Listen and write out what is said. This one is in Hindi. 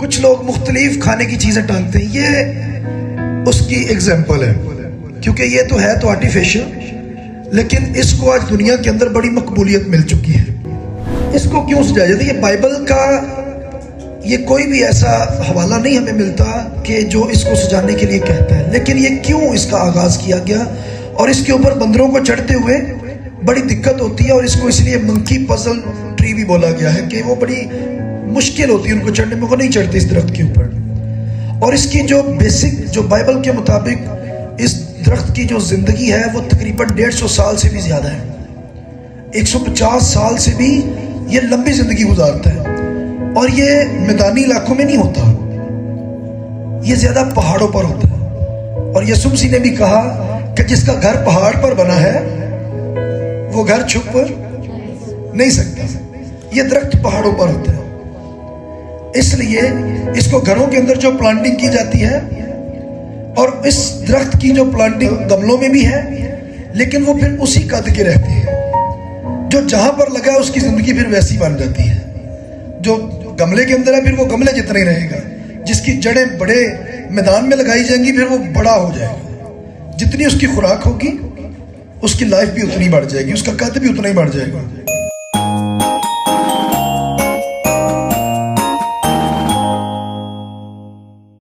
कुछ लोग मुख्तलिफ खाने की चीजें टांगते हैं, ये उसकी एग्जाम्पल है, क्योंकि ये तो है तो आर्टिफिशियल, लेकिन इसको आज दुनिया के अंदर बड़ी मकबूलियत मिल चुकी है। इसको क्यों सजाया जाता है? ये बाइबल का ये कोई भी ऐसा हवाला नहीं हमें मिलता कि जो इसको सजाने के लिए कहता है, लेकिन ये क्यों इसका आगाज किया गया और इसके ऊपर बंदरों को चढ़ते हुए बड़ी दिक्कत होती है, और इसको इसलिए मंकी पजल ट्री भी बोला गया है कि वो बड़ी मुश्किल होती है उनको चढ़ने में, वो नहीं चढ़ते इस दरख्त के ऊपर। और इसकी जो बेसिक, जो बाइबल के मुताबिक इस दरख्त की जो जिंदगी है वो तकरीबन 150 साल से भी ज्यादा है, 150 साल से भी ये लंबी जिंदगी गुजारता है। और ये मैदानी इलाकों में नहीं होता, ये ज्यादा पहाड़ों पर होता है। और यसुफ मसीह ने भी कहा कि जिसका घर पहाड़ पर बना है वो घर छुप नहीं सकता। ये दरख्त पहाड़ों पर होता है, इसलिए इसको घरों के अंदर जो प्लांटिंग की जाती है, और इस दरख्त की जो प्लांटिंग गमलों में भी है, लेकिन वो फिर उसी कद के रहते हैं। जो जहां पर लगा है उसकी जिंदगी फिर वैसी बन जाती है। जो गमले के अंदर है फिर वो गमले जितना ही रहेगा, जिसकी जड़ें बड़े मैदान में लगाई जाएंगी फिर वो बड़ा हो जाएगा। जितनी उसकी खुराक होगी उसकी लाइफ भी उतनी बढ़ जाएगी, उसका कद भी उतना ही बढ़ जाएगा।